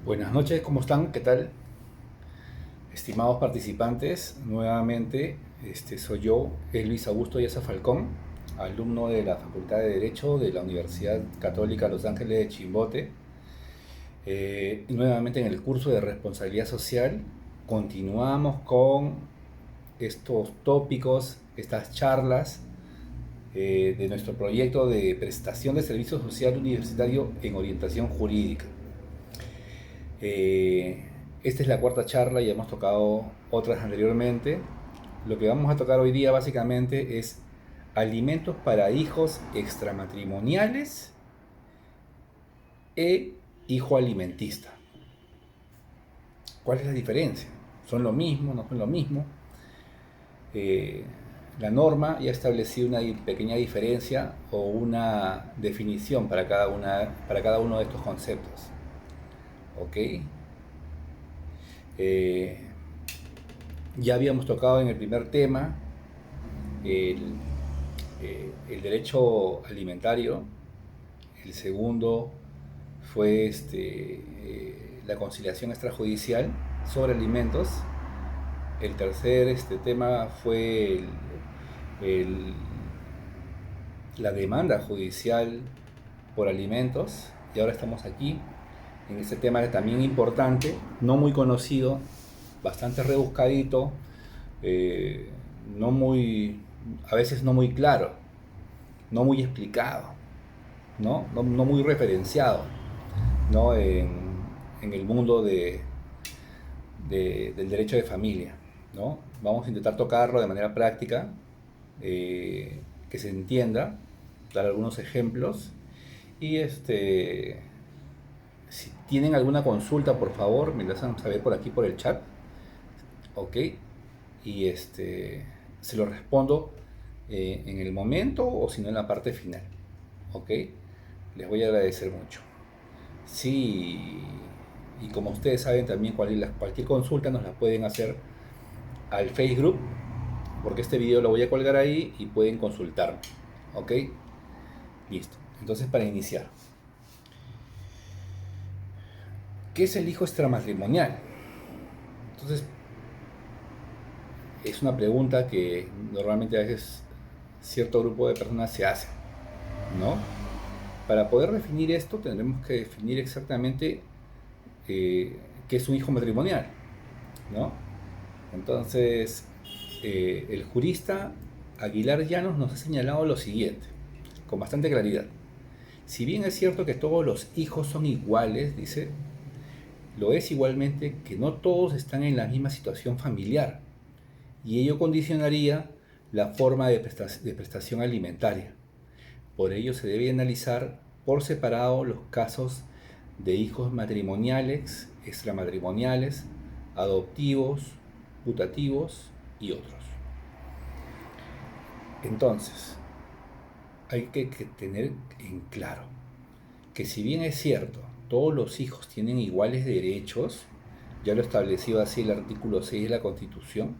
Buenas noches, ¿cómo están? ¿Qué tal? Estimados participantes, nuevamente soy yo, Elvis Augusto Yaza Falcón, alumno de la Facultad de Derecho de la Universidad Católica Los Ángeles de Chimbote. Nuevamente en el curso de responsabilidad social continuamos con estos tópicos, estas charlas de nuestro proyecto de prestación de servicio social universitario en orientación jurídica. Eh, Esta es la cuarta charla y hemos tocado otras anteriormente. Lo que vamos a tocar hoy día básicamente es alimentos para hijos extramatrimoniales e hijo alimentista. ¿Cuál es la diferencia? ¿Son lo mismo? ¿No son lo mismo? Eh, la norma ya ha establecido una pequeña diferencia o una definición para cada uno de estos conceptos. ¿Ok? Eh, ya habíamos tocado en el primer tema el, el derecho alimentario. El segundo fue la conciliación extrajudicial sobre alimentos. El tercer tema fue el- la demanda judicial por alimentos. Y ahora estamos aquí en este tema que también importante, no muy conocido, bastante rebuscadito, eh, no muy, a veces no muy claro, no muy explicado, no muy referenciado, ¿no? En el mundo del derecho de familia, ¿no? Vamos a intentar tocarlo de manera práctica, que se entienda, dar algunos ejemplos y si tienen alguna consulta, por favor, me lo hacen saber por aquí por el chat, ¿ok? Y se lo respondo en el momento o si no en la parte final, ¿ok? Les voy a agradecer mucho. Sí, y como ustedes saben también cualquier consulta nos la pueden hacer al Facebook, porque este video lo voy a colgar ahí y pueden consultarme. ¿Ok? Listo. Entonces para iniciar, ¿qué es el hijo extramatrimonial? Entonces es una pregunta que normalmente a veces cierto grupo de personas se hace, ¿no? Para poder definir esto tendremos que definir exactamente qué es un hijo matrimonial, ¿no? Entonces, el jurista Aguilar Llanos nos ha señalado lo siguiente, con bastante claridad. Si bien es cierto que todos los hijos son iguales, dice, lo es igualmente que no todos están en la misma situación familiar y ello condicionaría la forma de prestación alimentaria. Por ello se debe analizar por separado los casos de hijos matrimoniales, extramatrimoniales, adoptivos, putativos y otros. Entonces, hay que tener en claro que si bien es cierto, todos los hijos tienen iguales derechos, ya lo estableció así el artículo 6 de la Constitución,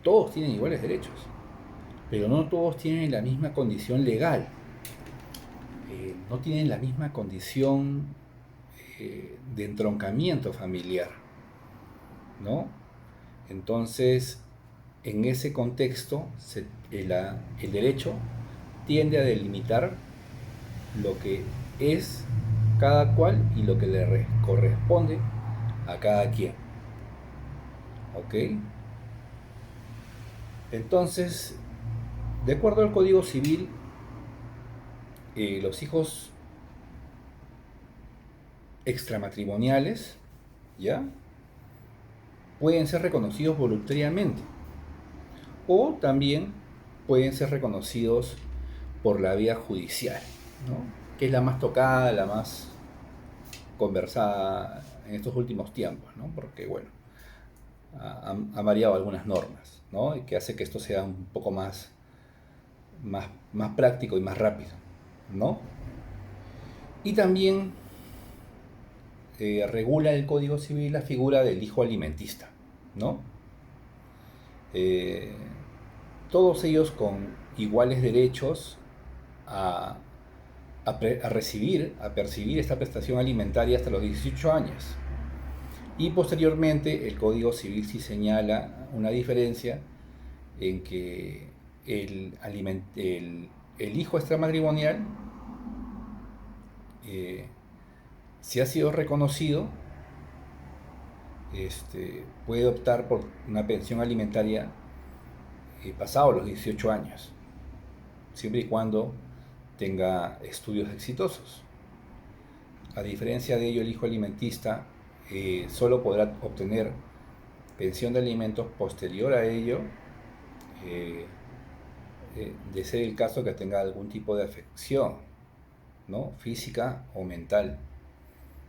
todos tienen iguales derechos, pero no todos tienen la misma condición legal, no tienen la misma condición de entroncamiento familiar, ¿no? Entonces, en ese contexto, el derecho tiende a delimitar lo que es cada cual y lo que le corresponde a cada quien. ¿Ok? Entonces, de acuerdo al Código Civil, los hijos extramatrimoniales, ¿ya? Pueden ser reconocidos voluntariamente o también pueden ser reconocidos por la vía judicial, ¿no? Que es la más tocada, la más conversada en estos últimos tiempos, ¿no? Porque, bueno, ha variado algunas normas, ¿no? Y que hace que esto sea un poco más práctico y más rápido, ¿no? Y también regula el Código Civil la figura del hijo alimentista, ¿no? Eh, Todos ellos con iguales derechos a, a percibir esta prestación alimentaria hasta los 18 años. Y posteriormente el Código Civil sí señala una diferencia en que el hijo extramatrimonial, si ha sido reconocido, puede optar por una pensión alimentaria pasado los 18 años, siempre y cuando tenga estudios exitosos. A diferencia de ello, el hijo alimentista solo podrá obtener pensión de alimentos posterior a ello, de ser el caso que tenga algún tipo de afección, ¿no?, física o mental,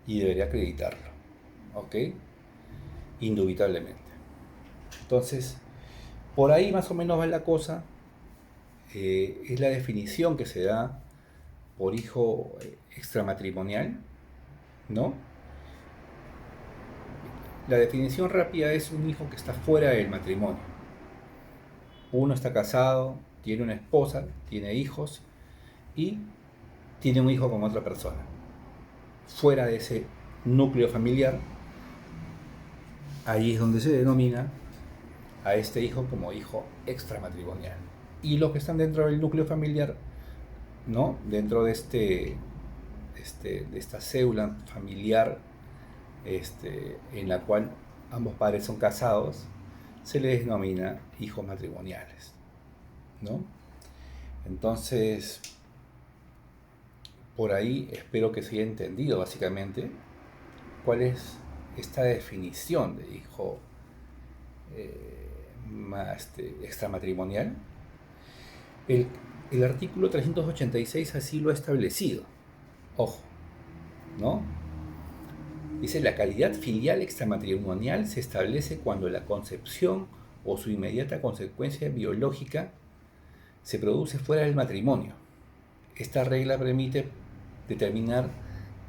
y debería acreditarlo, ¿ok? Indubitablemente. Entonces, por ahí más o menos va la cosa. Es la definición que se da por hijo extramatrimonial, ¿no? La definición rápida es un hijo que está fuera del matrimonio. Uno está casado, tiene una esposa, tiene hijos y tiene un hijo con otra persona. Fuera de ese núcleo familiar, ahí es donde se denomina a este hijo como hijo extramatrimonial. Y los que están dentro del núcleo familiar, ¿no?, dentro de de esta célula familiar, en la cual ambos padres son casados, se les denomina hijos matrimoniales, ¿no? Entonces, por ahí espero que se haya entendido básicamente cuál es esta definición de hijo extramatrimonial. El artículo 386 así lo ha establecido. Ojo, ¿no? Dice: la calidad filial extramatrimonial se establece cuando la concepción o su inmediata consecuencia biológica se produce fuera del matrimonio. Esta regla permite determinar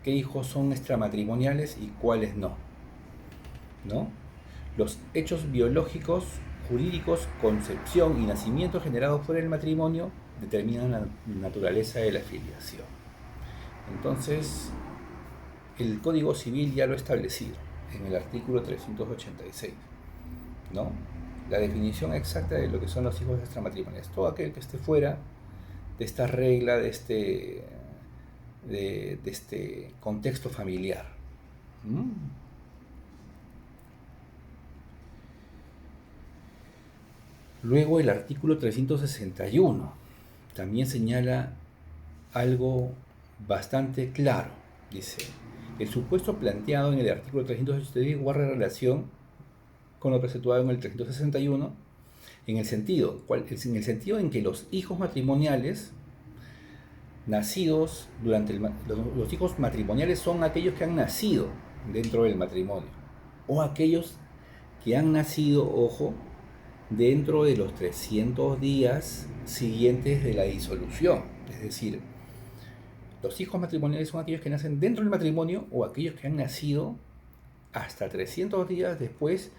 qué hijos son extramatrimoniales y cuáles no, ¿no? Los hechos biológicos, jurídicos, concepción y nacimiento generados fuera del matrimonio determinan la naturaleza de la filiación. Entonces, el Código Civil ya lo ha establecido en el artículo 386, ¿no? La definición exacta de lo que son los hijos extramatrimoniales. Todo aquel que esté fuera de esta regla, de este contexto familiar. Luego el artículo 361 también señala algo bastante claro. Dice: el supuesto planteado en el artículo 386 guarda relación con lo preceptuado en el 361 en el sentido en que los hijos matrimoniales nacidos durante los hijos matrimoniales son aquellos que han nacido dentro del matrimonio, o aquellos que han nacido, ojo, dentro de los 300 días siguientes de la disolución. Es decir, los hijos matrimoniales son aquellos que nacen dentro del matrimonio o aquellos que han nacido hasta 300 días después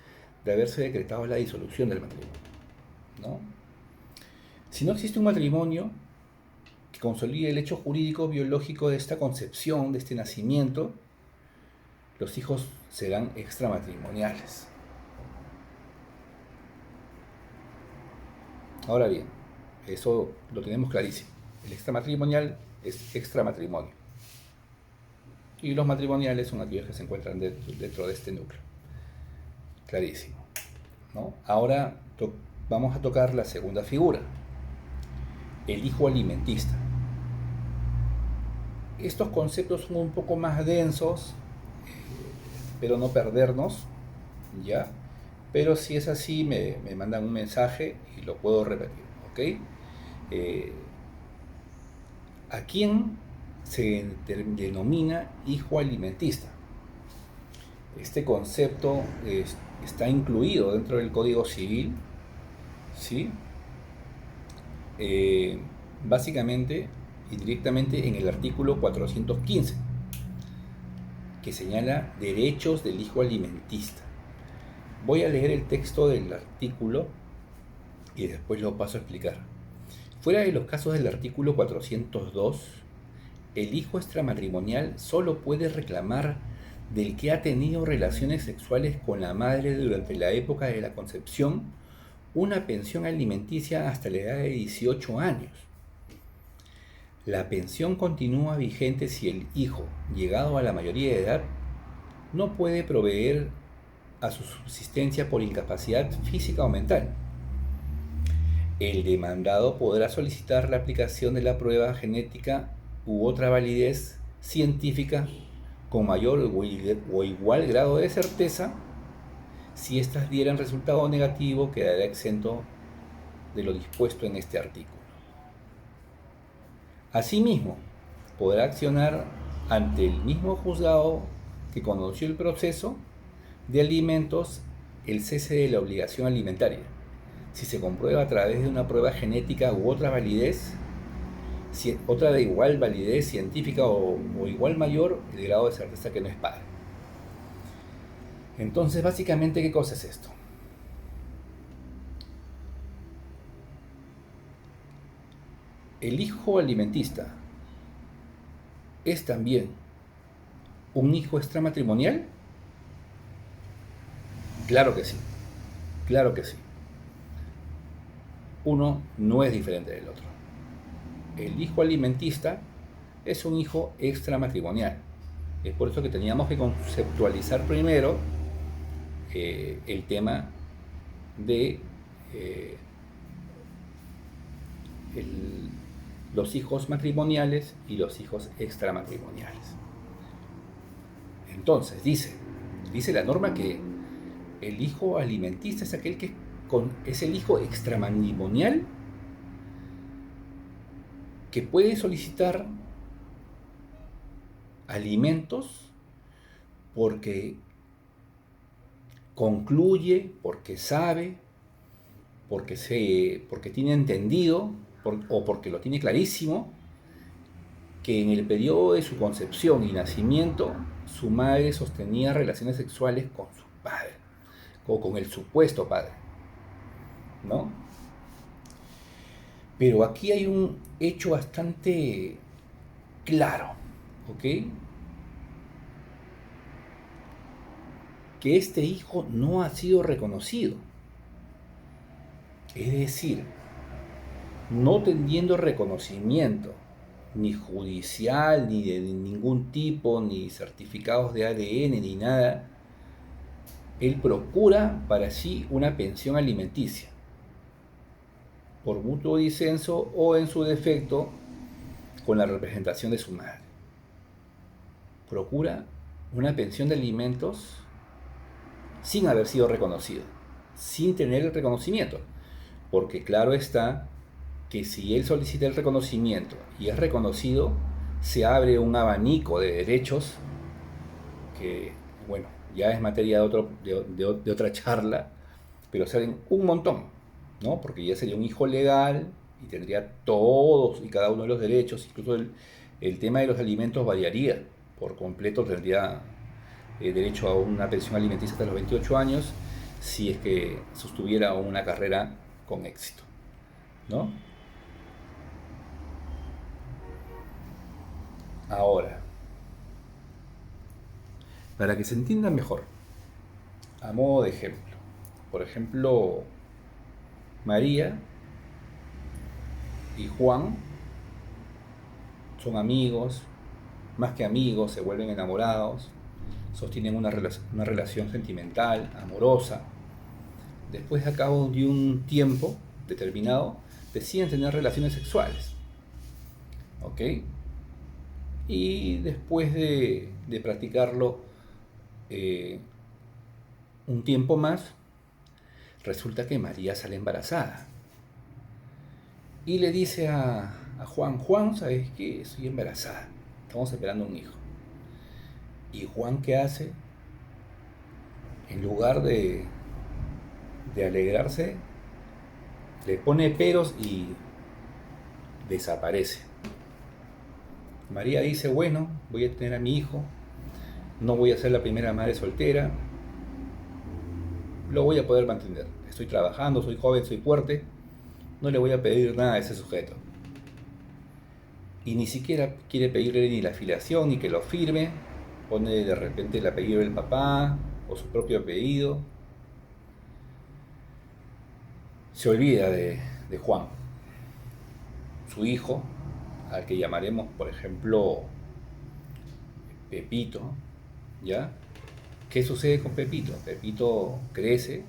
de haberse decretado la disolución del matrimonio, ¿no? Si no existe un matrimonio que consolide el hecho jurídico biológico de esta concepción, de este nacimiento, los hijos serán extramatrimoniales. Ahora bien, eso lo tenemos clarísimo. El extramatrimonial es extramatrimonio. Y los matrimoniales son aquellos que se encuentran dentro de este núcleo. Clarísimo, ¿no? Ahora vamos a tocar la segunda figura, el hijo alimentista. Estos conceptos son un poco más densos, pero no perdernos, ¿ya? Pero si es así, me mandan un mensaje y lo puedo repetir, ¿ok? ¿A quién se denomina hijo alimentista? Este concepto está incluido dentro del Código Civil, ¿sí? Básicamente y directamente en el artículo 415, que señala derechos del hijo alimentista. Voy a leer el texto del artículo y después lo paso a explicar. Fuera de los casos del artículo 402, el hijo extramatrimonial solo puede reclamar del que ha tenido relaciones sexuales con la madre durante la época de la concepción una pensión alimenticia hasta la edad de 18 años. La pensión continúa vigente si el hijo, llegado a la mayoría de edad, no puede proveer a su subsistencia por incapacidad física o mental. El demandado podrá solicitar la aplicación de la prueba genética u otra validez científica con mayor o igual grado de certeza. Si éstas dieran resultado negativo, quedará exento de lo dispuesto en este artículo. Asimismo, podrá accionar ante el mismo juzgado que conoció el proceso de alimentos el cese de la obligación alimentaria, si se comprueba a través de una prueba genética u otra validez, otra de igual validez científica o igual mayor el grado de certeza que no es padre. Entonces, básicamente, ¿qué cosa es esto? ¿El hijo alimentista es también un hijo extramatrimonial? Claro que sí, claro que sí. Uno no es diferente del otro. El hijo alimentista es un hijo extramatrimonial. Es por eso que teníamos que conceptualizar primero el tema de los hijos matrimoniales y los hijos extramatrimoniales. Entonces, dice la norma que el hijo alimentista es aquel que es el hijo extramatrimonial que puede solicitar alimentos porque concluye, porque sabe, porque tiene entendido o porque lo tiene clarísimo que en el periodo de su concepción y nacimiento su madre sostenía relaciones sexuales con su padre o con el supuesto padre, ¿no? Pero aquí hay un hecho bastante claro, ¿ok? Que este hijo no ha sido reconocido. Es decir, no teniendo reconocimiento ni judicial, ni de ningún tipo, ni certificados de ADN, ni nada, él procura para sí una pensión alimenticia, por mutuo disenso o en su defecto con la representación de su madre. Procura una pensión de alimentos sin haber sido reconocido, sin tener el reconocimiento, porque claro está que si él solicita el reconocimiento y es reconocido, se abre un abanico de derechos que, bueno, ya es materia de otra charla, pero salen un montón, ¿no? Porque ya sería un hijo legal y tendría todos y cada uno de los derechos, incluso el tema de los alimentos variaría por completo, tendría derecho a una pensión alimenticia hasta los 28 años si es que sostuviera una carrera con éxito, ¿no? Ahora, para que se entienda mejor, a modo de ejemplo, por ejemplo, María y Juan son amigos, más que amigos, se vuelven enamorados, sostienen una relación sentimental, amorosa. Después, a cabo de un tiempo determinado, deciden tener relaciones sexuales, ¿ok? Y después de practicarlo un tiempo más, resulta que María sale embarazada. Y le dice a Juan, ¿sabes qué? Estoy embarazada, estamos esperando un hijo. ¿Y Juan qué hace? En lugar de alegrarse, le pone peros y desaparece. María dice, bueno, voy a tener a mi hijo, no voy a ser la primera madre soltera, lo voy a poder mantener. Estoy trabajando, soy joven, soy fuerte, no le voy a pedir nada a ese sujeto. y ni siquiera quiere pedirle ni la filiación ni que lo firme, pone de repente el apellido del papá o su propio apellido, se olvida de Juan, su hijo, al que llamaremos, por ejemplo, Pepito, ¿ya? ¿Qué sucede con Pepito? Pepito crece,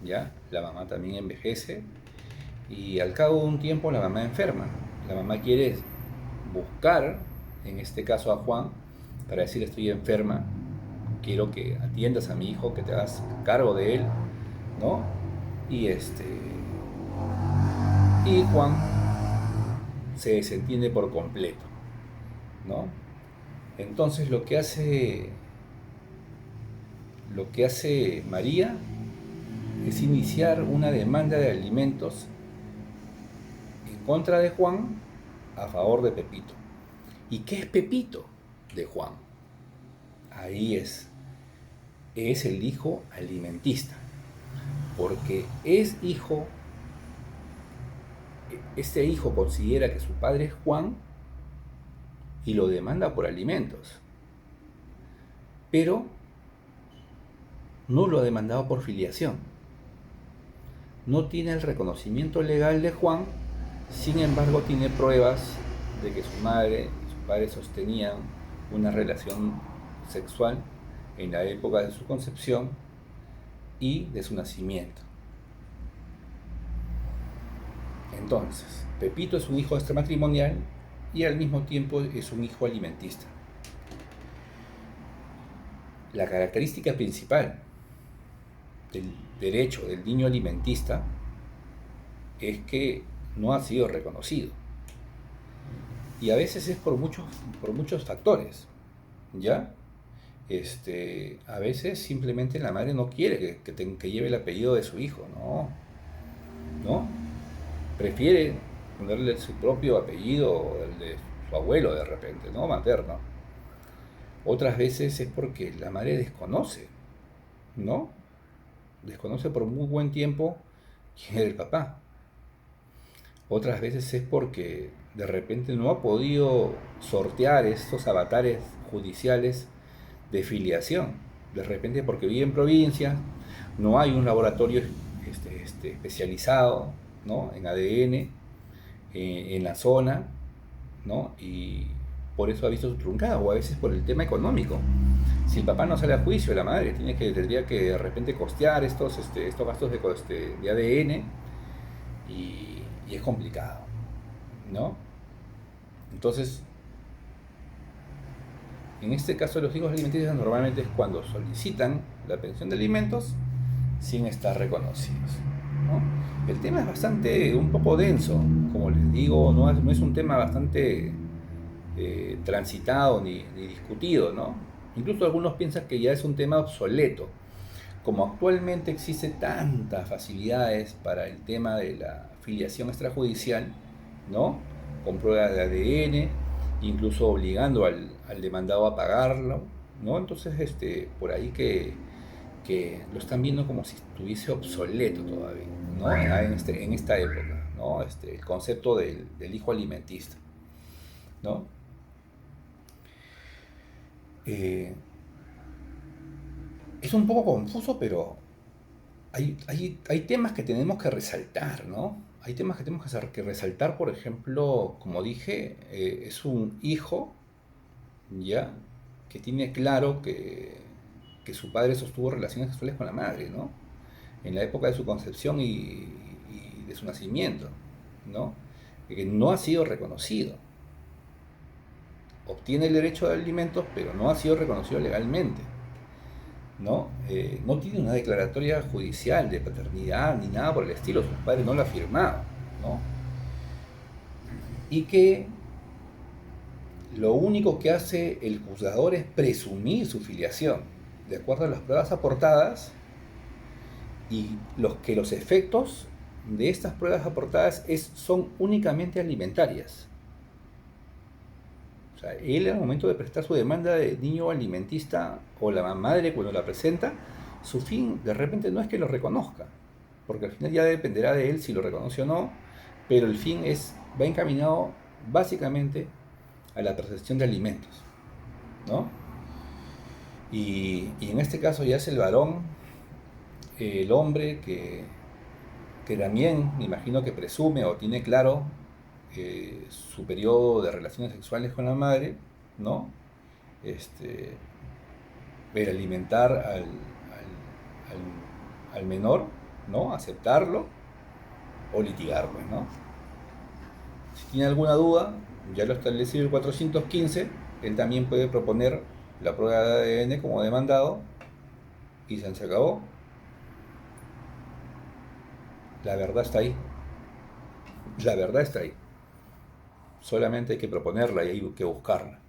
¿ya? La mamá también envejece y al cabo de un tiempo la mamá enferma. La mamá quiere buscar, en este caso a Juan, para decir estoy enferma, quiero que atiendas a mi hijo, que te hagas cargo de él, ¿no? Y y Juan se desentiende por completo, ¿no? Entonces lo que hace María es iniciar una demanda de alimentos en contra de Juan a favor de Pepito. ¿Y qué es Pepito de Juan? Ahí es el hijo alimentista, porque este hijo considera que su padre es Juan y lo demanda por alimentos, pero no lo ha demandado por filiación. No tiene el reconocimiento legal de Juan, sin embargo tiene pruebas de que su madre y su padre sostenían una relación sexual en la época de su concepción y de su nacimiento. Entonces, Pepito es un hijo extramatrimonial y al mismo tiempo es un hijo alimentista. La característica principal del derecho del niño alimentista es que no ha sido reconocido. Y a veces es por muchos factores, ¿ya? A veces simplemente la madre no quiere que lleve el apellido de su hijo, ¿no? Prefiere ponerle su propio apellido o el de su abuelo de repente, ¿no? Materno. Otras veces es porque la madre desconoce, ¿no? Desconoce por muy buen tiempo quién era el papá. Otras veces es porque de repente no ha podido sortear estos avatares judiciales de filiación. De repente porque vive en provincia, no hay un laboratorio especializado, ¿no? En ADN, en la zona, ¿no? Y por eso ha visto su truncada, o a veces por el tema económico. Si el papá no sale a juicio, la madre tendría que de repente costear estos gastos de ADN y es complicado, ¿no? Entonces, en este caso los hijos alimenticios normalmente es cuando solicitan la pensión de alimentos sin estar reconocidos, ¿no? El tema es un poco denso, como les digo, no es un tema bastante transitado ni discutido, ¿no? Incluso algunos piensan que ya es un tema obsoleto. Como actualmente existen tantas facilidades para el tema de la filiación extrajudicial, ¿no? Con pruebas de ADN, incluso obligando al demandado a pagarlo, ¿no? Entonces, por ahí que lo están viendo como si estuviese obsoleto todavía, ¿no? En esta época, ¿no? El concepto del hijo alimentista, ¿no? Eh, es un poco confuso, pero hay temas que tenemos que resaltar, ¿no? Hay temas que tenemos que resaltar, por ejemplo, como dije, es un hijo, ¿ya? Que tiene claro que su padre sostuvo relaciones sexuales con la madre, ¿no? En la época de su concepción y de su nacimiento, ¿no? Que no ha sido reconocido. Obtiene el derecho de alimentos, pero no ha sido reconocido legalmente, ¿no? No tiene una declaratoria judicial de paternidad ni nada por el estilo, su padre no lo ha firmado, ¿no? Y que lo único que hace el juzgador es presumir su filiación, de acuerdo a las pruebas aportadas, y los efectos de estas pruebas aportadas son únicamente alimentarias. O sea, él al momento de prestar su demanda de niño alimentista o la madre cuando la presenta, su fin de repente no es que lo reconozca, porque al final ya dependerá de él si lo reconoce o no, pero el fin va encaminado básicamente a la percepción de alimentos, ¿no? Y en este caso ya es el varón, el hombre que también, me imagino que presume o tiene claro su periodo de relaciones sexuales con la madre, ¿no? Este, el alimentar al menor, ¿no? Aceptarlo o litigarlo, ¿no? Si tiene alguna duda, ya lo establecido el 415, él también puede proponer la prueba de ADN como demandado y se acabó. La verdad está ahí. La verdad está ahí. Solamente hay que proponerla y hay que buscarla.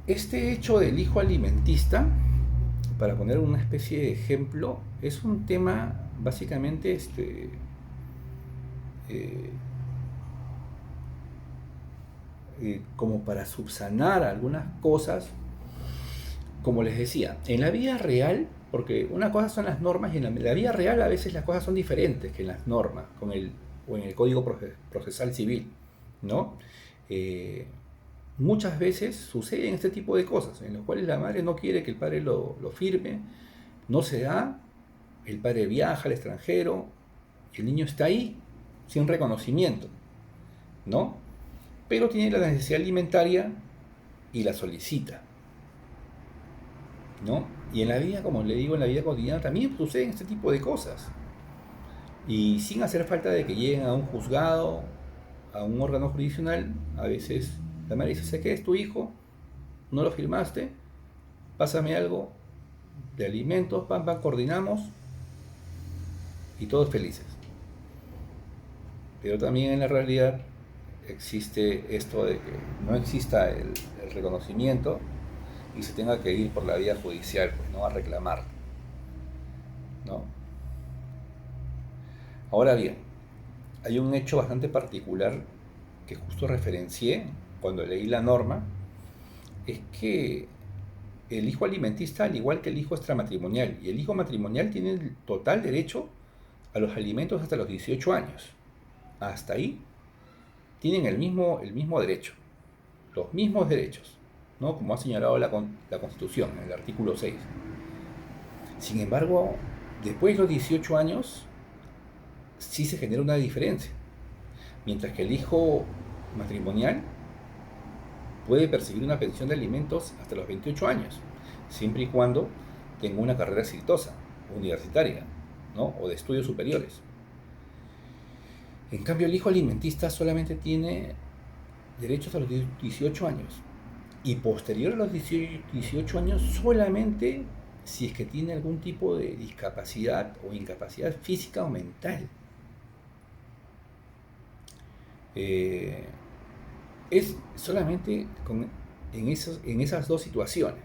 Este hecho del hijo alimentista, para poner una especie de ejemplo, es un tema básicamente eh, como para subsanar algunas cosas, como les decía, en la vida real, porque una cosa son las normas y en la vida real a veces las cosas son diferentes que en las normas o en el Código Procesal Civil, ¿no? Eh, Muchas veces suceden este tipo de cosas, en los cuales la madre no quiere que el padre lo firme, no se da, el padre viaja al extranjero, el niño está ahí sin reconocimiento, ¿no? Pero tiene la necesidad alimentaria y la solicita, ¿no? Y en la vida, como le digo, en la vida cotidiana también suceden este tipo de cosas. Y sin hacer falta de que lleguen a un juzgado, a un órgano jurisdiccional, a veces la madre dice, sé que es tu hijo, no lo firmaste, pásame algo de alimentos, pam, pam, coordinamos y todos felices. Pero también en la realidad existe esto de que no exista el reconocimiento y se tenga que ir por la vía judicial, pues, ¿no? A reclamar, ¿no? Ahora bien, hay un hecho bastante particular que justo referencié cuando leí la norma, es que el hijo alimentista, al igual que el hijo extramatrimonial y el hijo matrimonial, tiene el total derecho a los alimentos hasta los 18 años. Hasta ahí tienen el mismo derecho, los mismos derechos, ¿no? Como ha señalado la Constitución, en el artículo 6. Sin embargo, después de los 18 años, sí se genera una diferencia. Mientras que el hijo matrimonial puede percibir una pensión de alimentos hasta los 28 años, siempre y cuando tenga una carrera exitosa, universitaria, ¿no? O de estudios superiores. En cambio, el hijo alimentista solamente tiene derechos a los 18 años y posterior a los 18 años solamente si es que tiene algún tipo de discapacidad o incapacidad física o mental. Eh, es solamente en esas dos situaciones.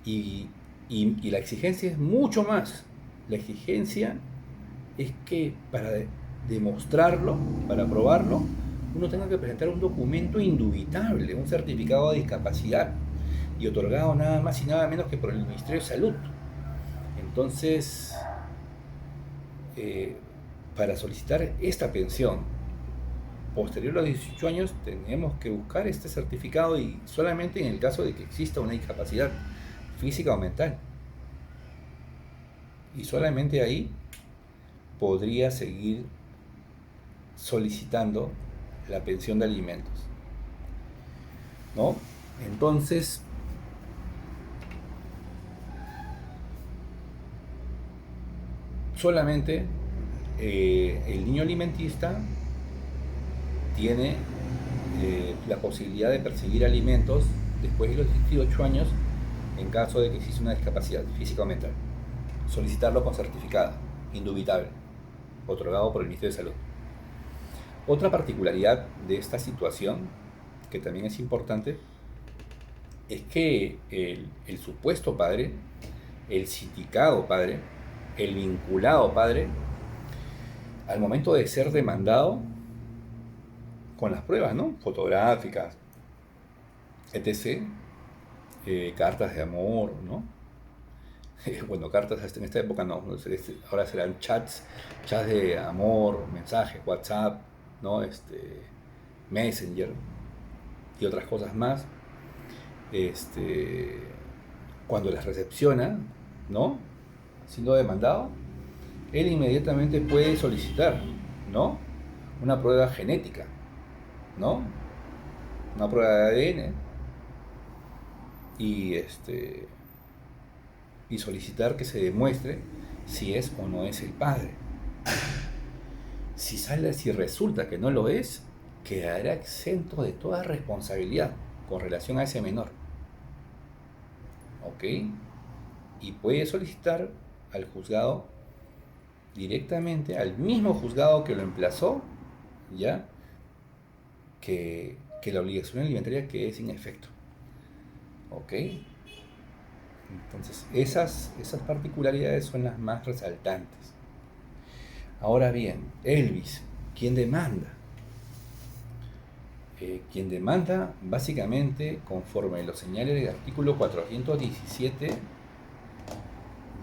Y, y la exigencia es mucho más. La exigencia es que para demostrarlo, para probarlo, uno tenga que presentar un documento indubitable, un certificado de discapacidad, y otorgado nada más y nada menos que por el Ministerio de Salud. Entonces, eh, para solicitar esta pensión posterior a los 18 años, tenemos que buscar este certificado y solamente en el caso de que exista una discapacidad física o mental. Y solamente ahí podría seguir solicitando la pensión de alimentos, ¿no? Entonces, solamente el niño alimentista tiene la posibilidad de perseguir alimentos después de los 18 años en caso de que exista una discapacidad física o mental. Solicitarlo con certificado, indubitable, otorgado por el Ministerio de Salud. Otra particularidad de esta situación, que también es importante, es que el supuesto padre, el sindicado padre, el vinculado padre, al momento de ser demandado, con las pruebas, ¿no? Fotográficas, etc., cartas de amor, ¿no? Bueno, cartas hasta en esta época no, ahora serán chats de amor, mensajes, WhatsApp, ¿no? Messenger y otras cosas más. Este, Cuando las recepciona, ¿no? Siendo demandado, él inmediatamente puede solicitar, ¿no? Una prueba genética, ¿no? Una prueba de ADN y y solicitar que se demuestre si es o no es el padre. Si resulta que no lo es, quedará exento de toda responsabilidad con relación a ese menor. ¿Ok? Y puede solicitar al juzgado directamente, al mismo juzgado que lo emplazó, ya, que la obligación alimentaria quede sin efecto. ¿Ok? Entonces, esas particularidades son las más resaltantes. Ahora bien, Elvis, ¿quién demanda? Quien demanda, básicamente, conforme lo señala el artículo 417,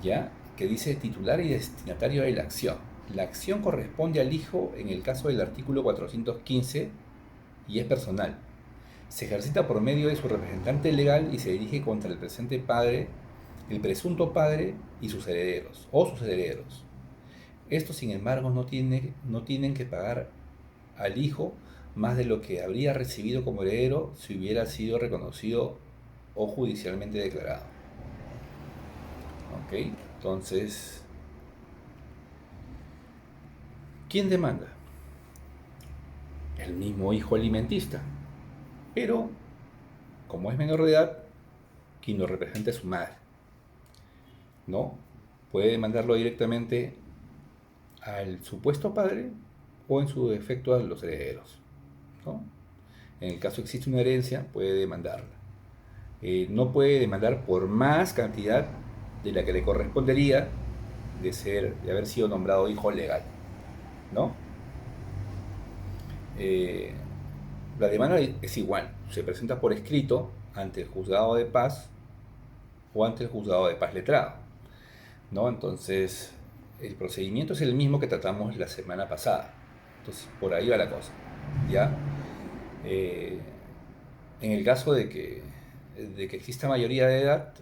ya, que dice titular y destinatario de la acción. La acción corresponde al hijo en el caso del artículo 415 y es personal. Se ejercita por medio de su representante legal y se dirige contra el presente padre, el presunto padre y sus herederos, o sus herederos. Estos, sin embargo, no tienen que pagar al hijo más de lo que habría recibido como heredero si hubiera sido reconocido o judicialmente declarado. ¿Ok? Entonces, ¿quién demanda? El mismo hijo alimentista. Pero, como es menor de edad, quien lo representa es su madre. ¿No? Puede demandarlo directamente al supuesto padre o en su defecto a los herederos. ¿No? En el caso existe una herencia, puede demandarla. No puede demandar por más cantidad de la que le correspondería de haber sido nombrado hijo legal, ¿no? Eh, la demanda es igual, se presenta por escrito ante el juzgado de paz o ante el juzgado de paz letrado, ¿no? Entonces, el procedimiento es el mismo que tratamos la semana pasada. Entonces, por ahí va la cosa, ¿ya? Eh, en el caso de que exista mayoría de edad,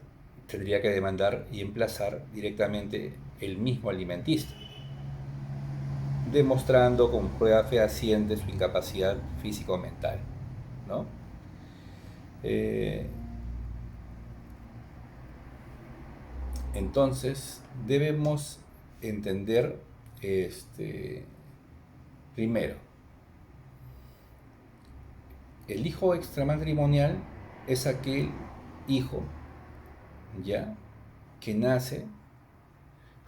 tendría que demandar y emplazar directamente el mismo alimentista, demostrando con prueba fehaciente su incapacidad física o mental, ¿no? Eh, entonces, debemos entender, primero, el hijo extramatrimonial es aquel hijo, ¿ya?, que nace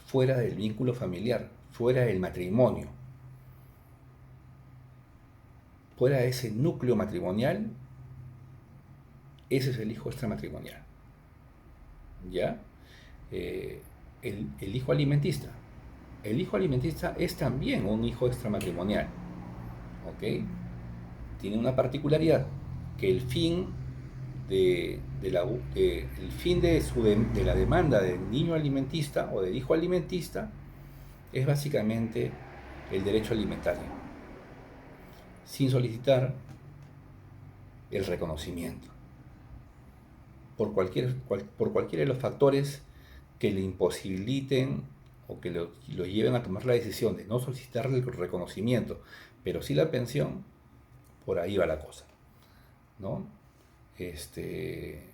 fuera del vínculo familiar, fuera del matrimonio, fuera de ese núcleo matrimonial. Ese es el hijo extramatrimonial, ¿ya? Eh, el hijo alimentista. El hijo alimentista es también un hijo extramatrimonial, ¿ok? Tiene una particularidad, que el fin el fin de la demanda del niño alimentista o del hijo alimentista es básicamente el derecho alimentario, sin solicitar el reconocimiento por cualquiera de los factores que le imposibiliten o que lo lleven a tomar la decisión de no solicitarle el reconocimiento, pero sí la pensión. Por ahí va la cosa, ¿no? Este,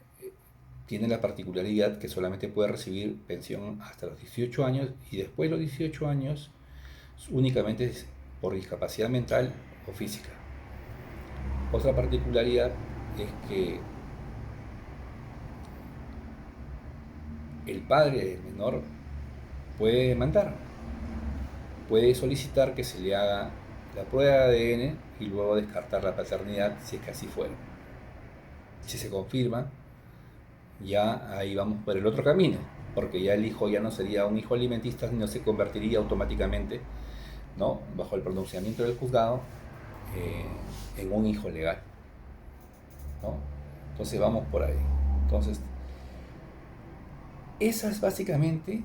Tiene la particularidad que solamente puede recibir pensión hasta los 18 años y después de los 18 años únicamente es por discapacidad mental o física. Otra particularidad es que el padre del menor puede demandar, puede solicitar que se le haga la prueba de ADN y luego descartar la paternidad si es que así fuera. Si se confirma, ya ahí vamos por el otro camino, porque ya el hijo ya no sería un hijo alimentista, sino se convertiría automáticamente, ¿no?, bajo el pronunciamiento del juzgado, en un hijo legal, ¿no? Entonces vamos por ahí. Entonces, Esas básicamente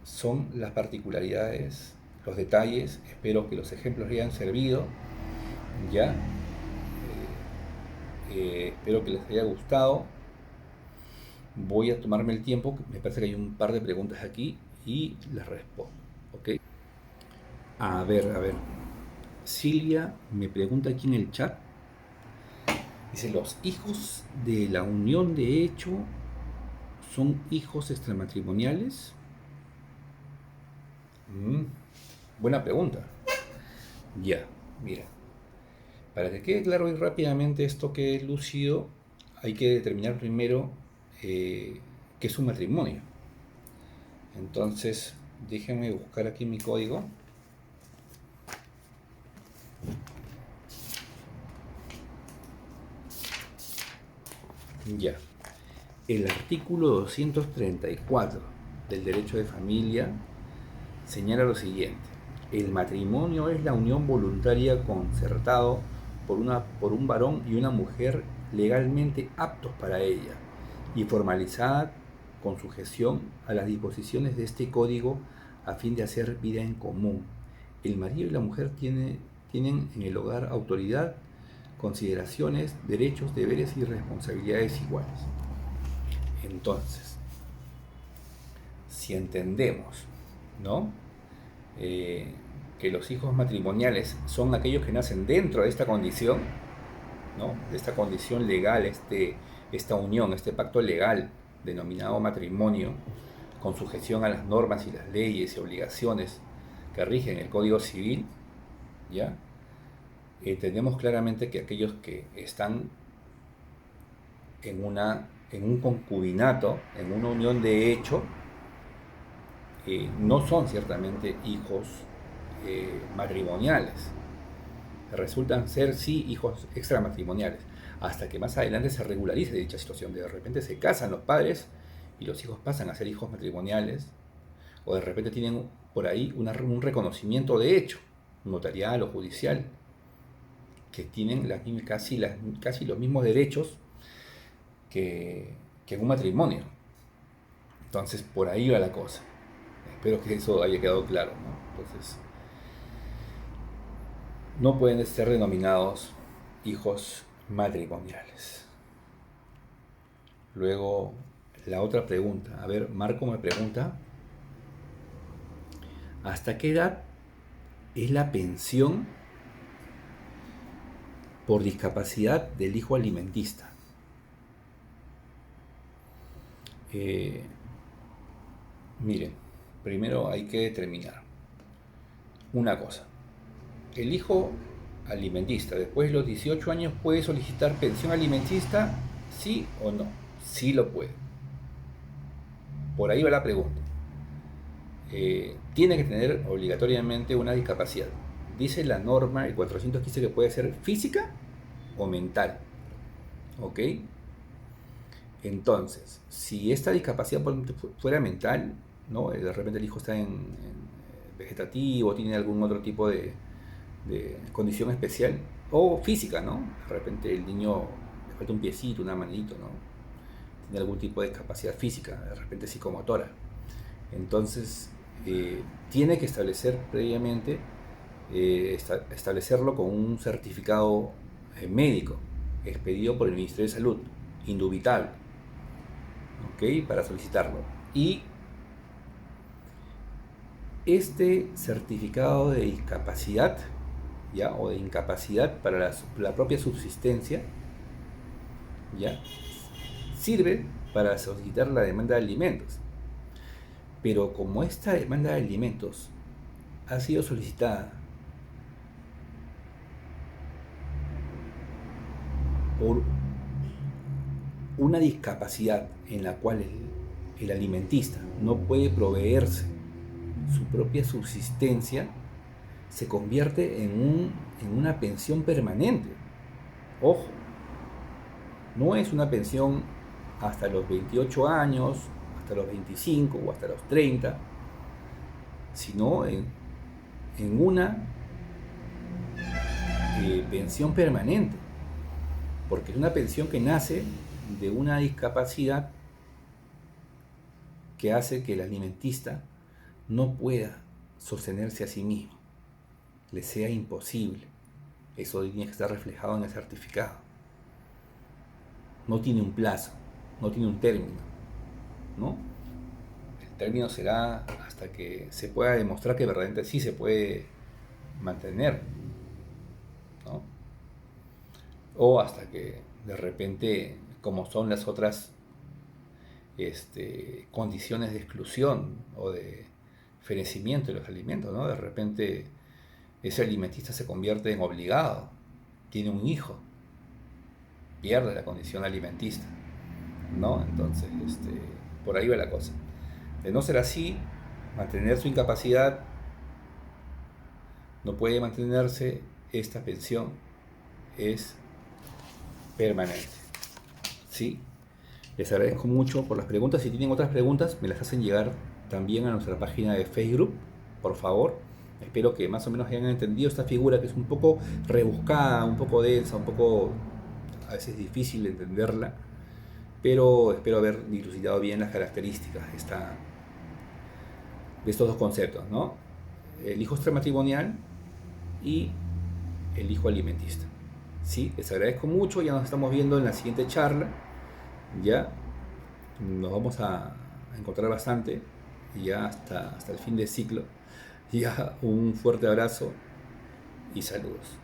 son las particularidades, los detalles. Espero que los ejemplos le hayan servido. Ya, espero que les haya gustado. Voy a tomarme el tiempo, me parece que hay un par de preguntas aquí y les respondo. ¿Ok? A ver. Silvia me pregunta aquí en el chat. Dice, ¿los hijos de la unión de hecho son hijos extramatrimoniales? Mm, buena pregunta. Ya, mira. Para que quede claro y rápidamente esto que he lucido, hay que determinar primero qué es un matrimonio. Entonces, déjenme buscar aquí mi código. Ya. El artículo 234 del derecho de familia señala lo siguiente. El matrimonio es la unión voluntaria concertado por un varón y una mujer legalmente aptos para ella y formalizada con sujeción a las disposiciones de este código a fin de hacer vida en común. El marido y la mujer tienen en el hogar autoridad, consideraciones, derechos, deberes y responsabilidades iguales. Entonces, si entendemos, ¿no? Que los hijos matrimoniales son aquellos que nacen dentro de esta condición, ¿no? De esta condición legal, esta unión, este pacto legal denominado matrimonio, con sujeción a las normas y las leyes y obligaciones que rigen el Código Civil, ¿ya? Entendemos claramente que aquellos que están en un concubinato, en una unión de hecho, no son ciertamente hijos matrimoniales. Resultan ser sí hijos extramatrimoniales, hasta que más adelante se regularice dicha situación. De repente se casan los padres y los hijos pasan a ser hijos matrimoniales, o de repente tienen por ahí un reconocimiento de hecho, notarial o judicial, que tienen casi los mismos derechos que en un matrimonio. Entonces por ahí va la cosa. Espero que eso haya quedado claro, ¿no? Entonces, no pueden ser denominados hijos matrimoniales. Luego, la otra pregunta. A ver, Marco me pregunta, ¿hasta qué edad es la pensión por discapacidad del hijo alimentista? Eh, Miren, primero hay que determinar una cosa. El hijo alimentista, después de los 18 años, puede solicitar pensión alimentista, sí o no. Sí lo puede. Por ahí va la pregunta. Tiene que tener obligatoriamente una discapacidad. Dice la norma, el 415, que puede ser física o mental. ¿Ok? Entonces, si esta discapacidad fuera mental, ¿no? De repente el hijo está en vegetativo, tiene algún otro tipo de condición especial, o física, ¿no? De repente el niño le falta un piecito, una manito, ¿no? Tiene algún tipo de discapacidad física, de repente psicomotora. Entonces, tiene que establecer previamente, establecerlo con un certificado médico expedido por el Ministerio de Salud, indubitable, ¿ok? Para solicitarlo. Y este certificado de discapacidad, ¿ya? O de incapacidad para la propia subsistencia, ¿ya? Sirve para solicitar la demanda de alimentos. Pero como esta demanda de alimentos ha sido solicitada por una discapacidad en la cual el alimentista no puede proveerse su propia subsistencia, se convierte en una pensión permanente. Ojo, no es una pensión hasta los 28 años, hasta los 25 o hasta los 30, sino en una pensión permanente, porque es una pensión que nace de una discapacidad que hace que el alimentista no pueda sostenerse a sí mismo, le sea imposible. Eso tiene que estar reflejado en el certificado. No tiene un plazo, no tiene un término, ¿no? El término será hasta que se pueda demostrar que verdaderamente sí se puede mantener, ¿no? O hasta que de repente, como son las otras condiciones de exclusión o de fenecimiento de los alimentos, ¿no? De repente ese alimentista se convierte en obligado, tiene un hijo, pierde la condición alimentista, ¿no? Entonces, por ahí va la cosa. De no ser así, mantener su incapacidad, no puede mantenerse, esta pensión es permanente, ¿sí? Les agradezco mucho por las preguntas. Si tienen otras preguntas, me las hacen llegar también a nuestra página de Facebook, por favor. Espero que más o menos hayan entendido esta figura, que es un poco rebuscada, un poco densa, un poco a veces difícil de entenderla, pero espero haber dilucidado bien las características de estos dos conceptos, ¿no? El hijo extramatrimonial y el hijo alimentista. Sí, les agradezco mucho, ya nos estamos viendo en la siguiente charla, ya nos vamos a encontrar bastante, ya hasta el fin del ciclo. Ya un fuerte abrazo y saludos.